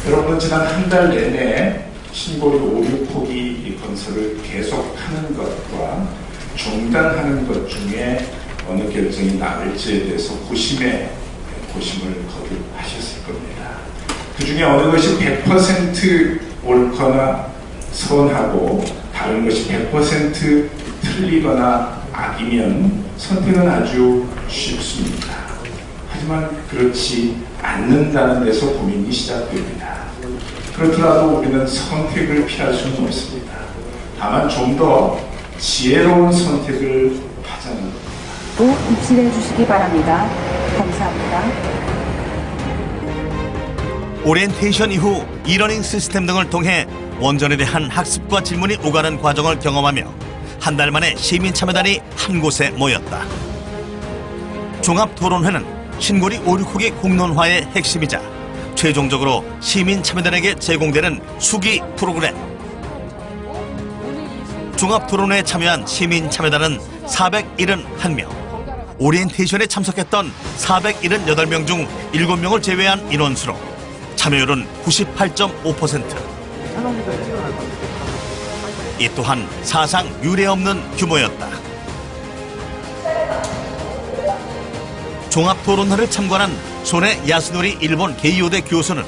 여러분은 지난 한 달 내내 신고리 5, 6호기 건설을 계속하는 것과 중단하는 것 중에 어느 결정이 나을지에 대해서 고심을 거듭하셨을 겁니다. 그 중에 어느 것이 100% 옳거나 선하고 다른 것이 100% 틀리거나 악이면 선택은 아주 쉽습니다. 하지만 그렇지 않는다는 데서 고민이 시작됩니다. 그렇더라도 우리는 선택을 피할 수는 없습니다. 다만 좀 더 지혜로운 선택을 하자는 겁니다. 꼭 입실해 주시기 바랍니다. 감사합니다. 오리엔테이션 이후 이러닝 시스템 등을 통해 원전에 대한 학습과 질문이 오가는 과정을 경험하며 한 달 만에 시민 참여단이 한 곳에 모였다. 종합토론회는 신고리 5, 6호기 공론화의 핵심이자 최종적으로 시민 참여단에게 제공되는 수기 프로그램. 종합토론회에 참여한 시민 참여단은 471명. 오리엔테이션에 참석했던 478명 중 7명을 제외한 인원수로 참여율은 98.5%. 이 또한 사상 유례없는 규모였다. 종합토론회를 참관한 손해 야스노리 일본 게이오대 교수는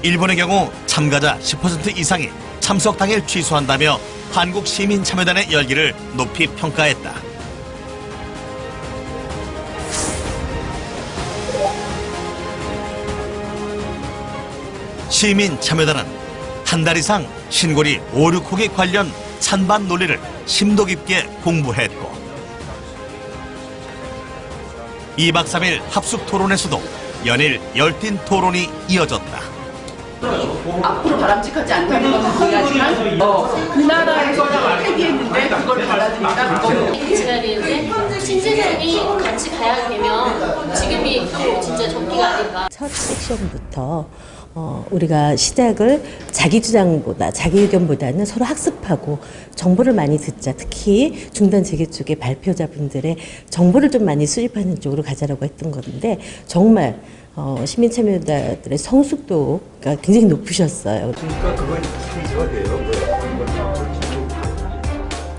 일본의 경우 참가자 10% 이상이 참석 당일 취소한다며 한국 시민 참여단의 열기를 높이 평가했다. 시민 참여단은 한 달 이상 신고리 5, 6호기 관련 찬반 논리를 심도 깊게 공부했고 2박 3일 합숙 토론에서도 연일 열띤 토론이 이어졌다. 앞으로 바람직하지 않다는 것은 이해하지만 그 나라에서 폐기했는데 그걸 받아들인다? 지나야 되는데 신재생이 같이 가야 되면 지금이 진짜 적기가 아닌가. 첫 섹션부터 우리가 시작을 자기 주장보다 자기 의견보다는 서로 학습하고 정보를 많이 듣자. 특히 중단 재개 쪽의 발표자분들의 정보를 좀 많이 수집하는 쪽으로 가자라고 했던 건데 정말 시민 참여자들의 성숙도가 굉장히 높으셨어요. 그러니까 그건 상의가 돼요.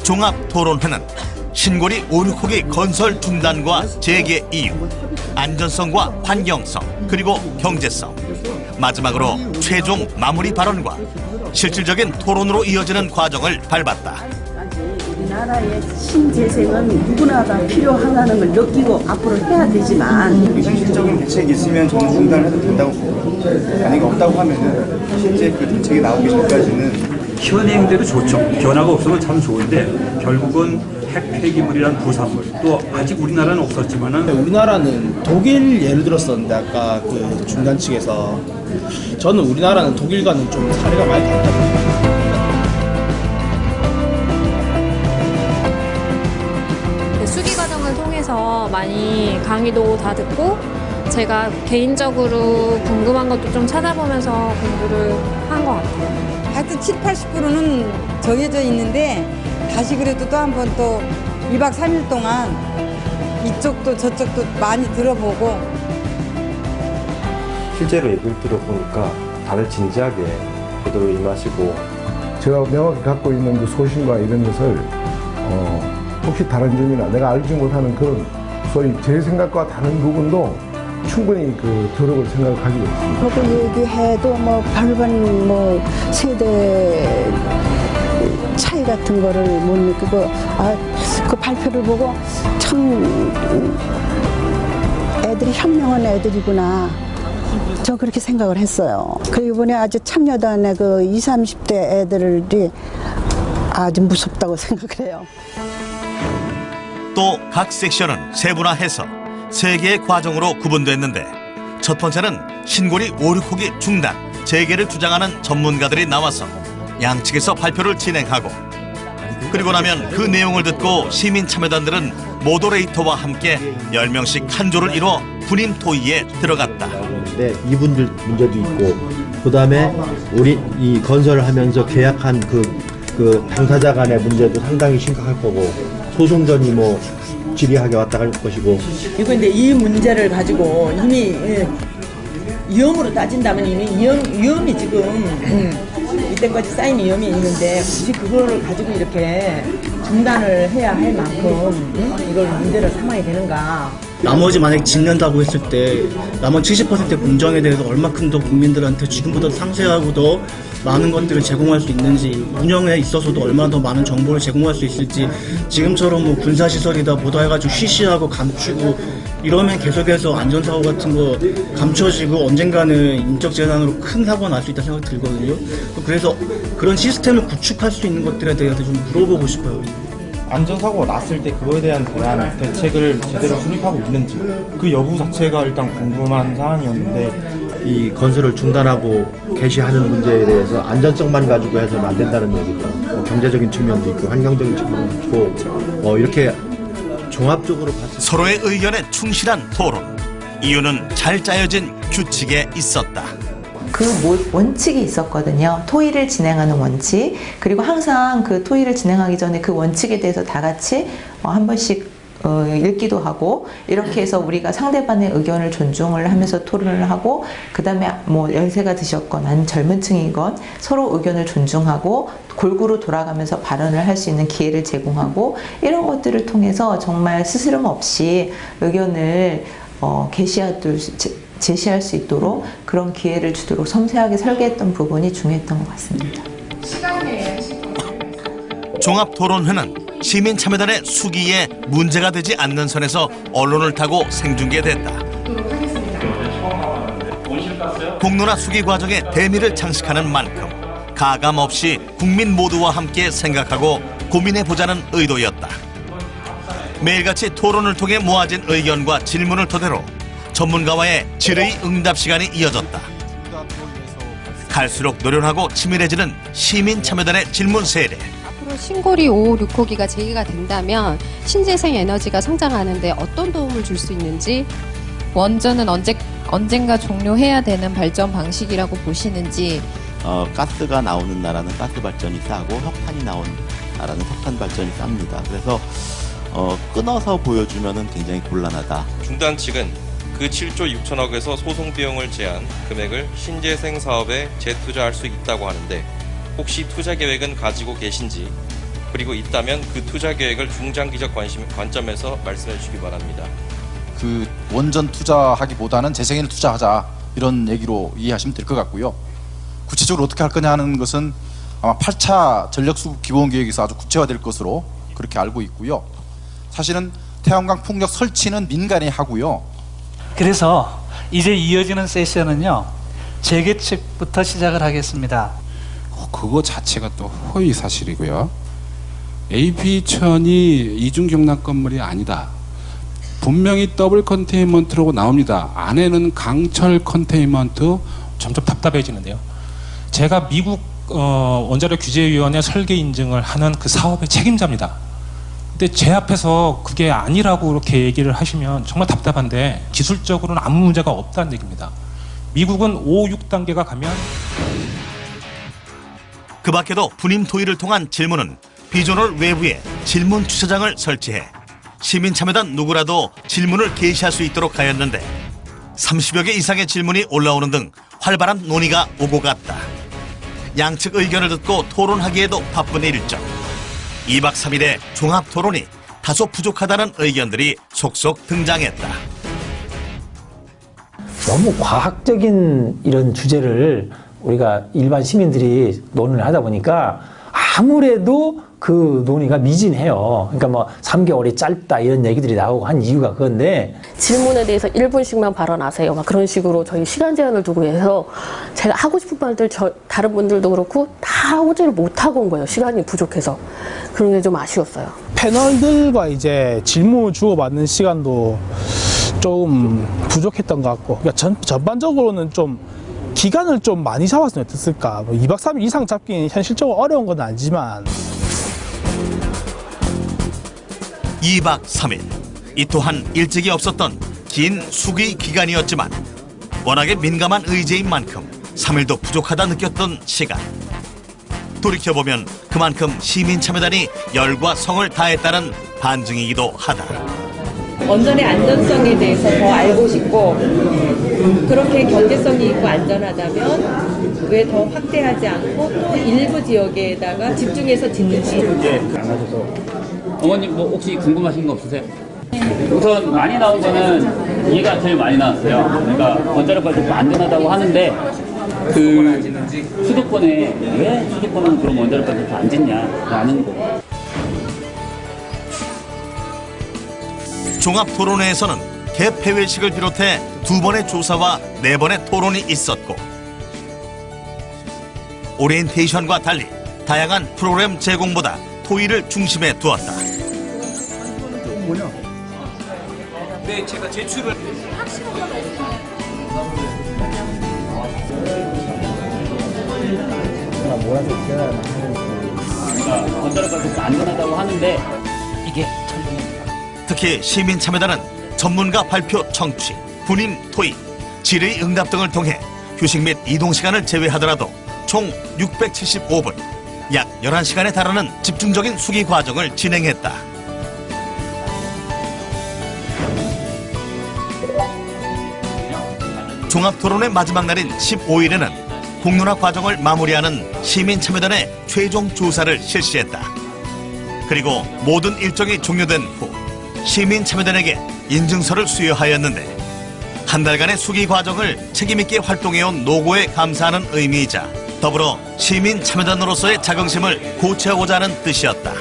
종합토론회는 신고리 5, 6호기 건설 중단과 재개 이유, 안전성과 환경성, 그리고 경제성, 마지막으로 최종 마무리 발언과 실질적인 토론으로 이어지는 과정을 밟았다. 우리나라의 신재생은 누구나 다 필요하다는 걸 느끼고 앞으로 해야 되지만 현실적인 대책이 있으면 전부 중단해도 된다고 보고 만약에 없다고 하면은 실제 그 대책이 나오기 전까지는 현행대로 좋죠. 변화가 없으면 참 좋은데 결국은 핵 폐기물이란 부산물 또 아직 우리나라는 없었지만은 우리나라는 독일 예를 들었었는데 아까 그 중단 측에서 저는 우리나라는 독일과는 좀 사례가 많이 다르다고 생각합니다. 수기 과정을 통해서 많이 강의도 다 듣고 제가 개인적으로 궁금한 것도 좀 찾아보면서 공부를 한 것 같아요. 하여튼 7, 80%는 정해져 있는데 다시 그래도 또 한 번 또 2박 3일 동안 이쪽도 저쪽도 많이 들어보고 실제로 얘기를 들어보니까 다들 진지하게 제대로 임하시고 제가 명확히 갖고 있는 그 소신과 이런 것을 혹시 다른 점이나 내가 알지 못하는 그런 소위 제 생각과 다른 부분도 충분히 그 들어볼 생각을 가지고 있습니다. 그거 얘기해도 뭐 별반 뭐 세대 차이 같은 거를 못 느끼고 그 발표를 보고 참 애들이 현명한 애들이구나. 저 그렇게 생각을 했어요. 그리고 이번에 아주 참여단의 그 20, 30대 애들이 아주 무섭다고 생각을 해요. 또 각 섹션은 세분화해서 3개의 과정으로 구분됐는데 첫 번째는 신고리 5, 6호기 중단, 재개를 주장하는 전문가들이 나와서 양측에서 발표를 진행하고 그리고 나면 그 내용을 듣고 시민 참여단들은 모더레이터와 함께 10명씩 한 조를 이뤄 군인 토의에 들어갔다. 네, 이분들 문제도 있고 그다음에 우리 이 건설을 하면서 계약한 그 당사자 간의 문제도 상당히 심각할 거고 소송전이 뭐 지리하게 왔다 갈 것이고 이거 근데 이 문제를 가지고 이미 위험으로 따진다면 이미 위험이 지금 이때까지 쌓인 위험이 있는데 굳이 그거를 가지고 이렇게 중단을 해야 할 만큼 이걸 문제를 삼아야 되는가. 나머지 만약에 짓는다고 했을 때 나머지 70%의 공정에 대해서 얼마큼 더 국민들한테 지금보다 상세하고 더 많은 것들을 제공할 수 있는지, 운영에 있어서도 얼마나 더 많은 정보를 제공할 수 있을지, 지금처럼 뭐 군사시설이다 뭐다 해가지고 쉬쉬하고 감추고 이러면 계속해서 안전사고 같은 거 감춰지고 언젠가는 인적 재난으로 큰 사고가 날 수 있다는 생각이 들거든요. 그래서 그런 시스템을 구축할 수 있는 것들에 대해서 좀 물어보고 싶어요. 안전사고가 났을 때 그거에 대한 대책을 제대로 수립하고 있는지 그 여부 자체가 일단 궁금한 사안이었는데, 이 건설을 중단하고 개시하는 문제에 대해서 안전성만 가지고 해서는 안 된다는 얘기도, 경제적인 측면도 있고 환경적인 측면도 있고, 이렇게 종합적으로 봤을 때 서로의 의견에 충실한 토론. 이유는 잘 짜여진 규칙에 있었다. 그 원칙이 있었거든요. 토의를 진행하는 원칙, 그리고 항상 그 토의를 진행하기 전에 그 원칙에 대해서 다 같이 한 번씩 읽기도 하고, 이렇게 해서 우리가 상대방의 의견을 존중을 하면서 토론을 하고, 그 다음에 뭐 연세가 드셨건 아니면 젊은 층이건 서로 의견을 존중하고 골고루 돌아가면서 발언을 할 수 있는 기회를 제공하고, 이런 것들을 통해서 정말 스스럼 없이 의견을 제시할 수 있도록 그런 기회를 주도록 섬세하게 설계했던 부분이 중요했던 것 같습니다. 종합토론회는 시민참여단의 수기에 문제가 되지 않는 선에서 언론을 타고 생중계됐다. 공론화 수기 과정에 대미를 장식하는 만큼 가감 없이 국민 모두와 함께 생각하고 고민해보자는 의도였다. 매일같이 토론을 통해 모아진 의견과 질문을 토대로 전문가와의 질의 응답 시간이 이어졌다. 갈수록 노련하고 치밀해지는 시민참여단의 질문 세례. 앞으로 신고리 5, 6호기가 재개가 된다면 신재생 에너지가 성장하는데 어떤 도움을 줄 수 있는지, 원전은 언젠가 종료해야 되는 발전 방식이라고 보시는지. 가스가 나오는 나라는 가스 발전이 싸고 석탄이 나오는 나라는 석탄 발전이 쌉니다. 그래서 끊어서 보여주면은 굉장히 곤란하다. 중단 측은 그 7조 6천억에서 소송 비용을 제한 금액을 신재생 사업에 재투자할 수 있다고 하는데, 혹시 투자 계획은 가지고 계신지, 그리고 있다면 그 투자 계획을 중장기적 관점에서 말씀해 주시기 바랍니다. 그 원전 투자하기보다는 재생에너지 투자하자, 이런 얘기로 이해하시면 될 것 같고요. 구체적으로 어떻게 할 거냐 하는 것은 아마 8차 전력수급 기본계획에서 아주 구체화될 것으로 그렇게 알고 있고요. 사실은 태양광 풍력 설치는 민간이 하고요. 그래서 이제 이어지는 세션은요, 재개 측부터 시작을 하겠습니다. 그거 자체가 또 허위 사실이고요. AP천이 이중경락 건물이 아니다. 분명히 더블 컨테인먼트라고 나옵니다. 안에는 강철 컨테인먼트. 점점 답답해지는데요. 제가 미국 원자력 규제위원회 설계 인증을 하는 그 사업의 책임자입니다. 근데 제 앞에서 그게 아니라고 이렇게 얘기를 하시면 정말 답답한데, 기술적으로는 아무 문제가 없다는 얘기입니다. 미국은 5, 6단계가 가면. 그 밖에도 분임 토의를 통한 질문은 비조널 외부에 질문 주차장을 설치해 시민참여단 누구라도 질문을 게시할 수 있도록 하였는데, 30여 개 이상의 질문이 올라오는 등 활발한 논의가 오고 갔다. 양측 의견을 듣고 토론하기에도 바쁜 일정. 2박 3일의 종합토론이 다소 부족하다는 의견들이 속속 등장했다. 너무 과학적인 이런 주제를 우리가 일반 시민들이 논의를 하다 보니까 아무래도 그 논의가 미진해요. 그러니까 뭐 3개월이 짧다 이런 얘기들이 나오고 한 이유가 그건데, 질문에 대해서 1분씩만 발언하세요. 막 그런 식으로 저희 시간 제한을 두고 해서 제가 하고 싶은 말들 다른 분들도 그렇고 다 호재를 못 하고 온 거예요. 시간이 부족해서. 그런 게 좀 아쉬웠어요. 패널들과 이제 질문 주고받는 시간도 좀 부족했던 것 같고, 그러니까 전반적으로는 좀 기간을 좀 많이 잡았으면 어땠을까. 뭐 2박 3일 이상 잡기는 현실적으로 어려운 건 아니지만. 2박 3일. 이 또한 일찍이 없었던 긴 수기 기간이었지만 워낙에 민감한 의제인 만큼 3일도 부족하다 느꼈던 시간. 돌이켜보면 그만큼 시민참여단이 열과 성을 다했다는 반증이기도 하다. 원전의 안전성에 대해서 더 알고 싶고 그렇게 경제성이 있고 안전하다면 왜 더 확대하지 않고 또 일부 지역에다가 집중해서 짓는지. 어머님 뭐 혹시 궁금하신 거 없으세요? 우선 많이 나온 거는 이해가 제일 많이 나왔어요. 그러니까 원자력 발전소 안전하다고 하는데 그 수도권에 왜 수도권은 그럼 원자력 발전소 안 짓냐라는 거. 종합 토론회에서는 개폐회식을 비롯해 2번의 조사와 4번의 토론이 있었고 오리엔테이션과 달리 다양한 프로그램 제공보다 토의를 중심에 두었다. 네, 제가 제출을 그러니까 원자력 발전소 안전하다고 하는데 이게 특히 시민참여단은 전문가 발표 청취, 군인 토의, 질의 응답 등을 통해 휴식 및 이동 시간을 제외하더라도 총 675분, 약 11시간에 달하는 집중적인 수기 과정을 진행했다. 종합토론의 마지막 날인 15일에는 공론화 과정을 마무리하는 시민참여단의 최종 조사를 실시했다. 그리고 모든 일정이 종료된 후 시민참여단에게 인증서를 수여하였는데 한 달간의 수기 과정을 책임있게 활동해온 노고에 감사하는 의미이자 더불어 시민참여단으로서의 자긍심을 고취하고자 하는 뜻이었다.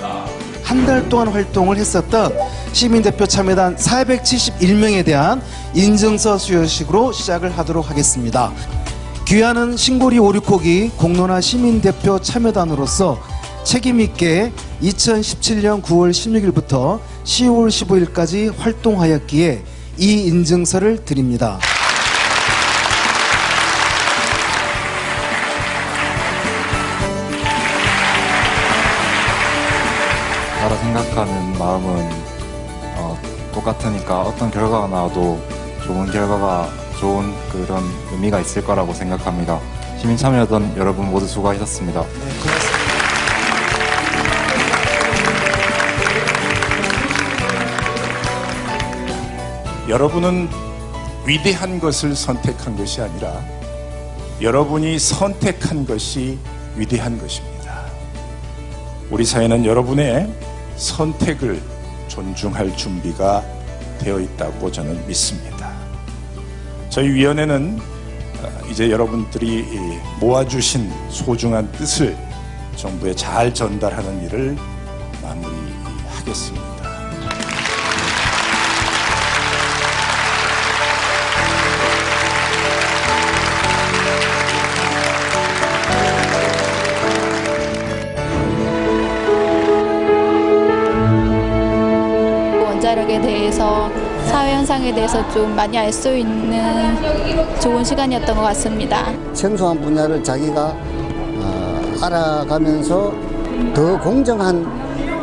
한 달 동안 활동을 했었던 시민대표 참여단 471명에 대한 인증서 수여식으로 시작을 하도록 하겠습니다. 귀하는 신고리 569기 공론화 시민대표 참여단으로서 책임있게 2017년 9월 16일부터 10월 15일까지 활동하였기에 이 인증서를 드립니다. 나라 생각하는 마음은 똑같으니까 어떤 결과가 나와도 좋은 결과가 좋은 그런 의미가 있을 거라고 생각합니다. 시민 참여하던 여러분 모두 수고하셨습니다. 여러분은 위대한 것을 선택한 것이 아니라 여러분이 선택한 것이 위대한 것입니다. 우리 사회는 여러분의 선택을 존중할 준비가 되어 있다고 저는 믿습니다. 저희 위원회는 이제 여러분들이 모아주신 소중한 뜻을 정부에 잘 전달하는 일을 마무리하겠습니다. 원자력에 대해서 사회 현상에 대해서 좀 많이 알 수 있는 좋은 시간이었던 것 같습니다. 생소한 분야를 자기가 알아가면서 더 공정한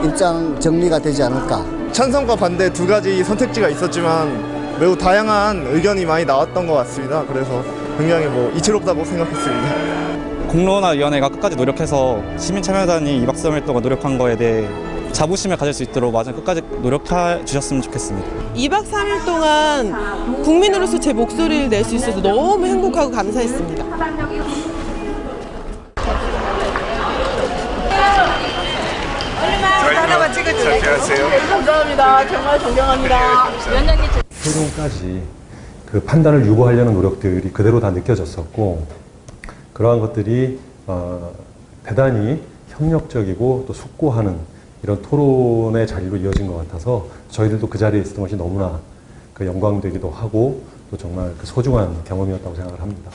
입장 정리가 되지 않을까. 찬성과 반대 두 가지 선택지가 있었지만 매우 다양한 의견이 많이 나왔던 것 같습니다. 그래서 굉장히 이채롭다고 생각했습니다. 공론화위원회가 끝까지 노력해서 시민참여단이 2박 3일 동안 노력한 거에 대해 자부심을 가질 수 있도록 마지막 끝까지 노력해 주셨으면 좋겠습니다. 2박 3일 동안 국민으로서 제 목소리를 낼 수 있어서 너무 행복하고 감사했습니다. 하나만 찍어주세요. 감사합니다. 정말 존경합니다. 위원장님. 최종까지 그 판단을 유보하려는 노력들이 그대로 다 느껴졌었고 그러한 것들이 대단히 협력적이고 또 숙고하는 이런 토론의 자리로 이어진 것 같아서 저희들도 그 자리에 있었던 것이 너무나 그 영광되기도 하고 또 정말 그 소중한 경험이었다고 생각을 합니다.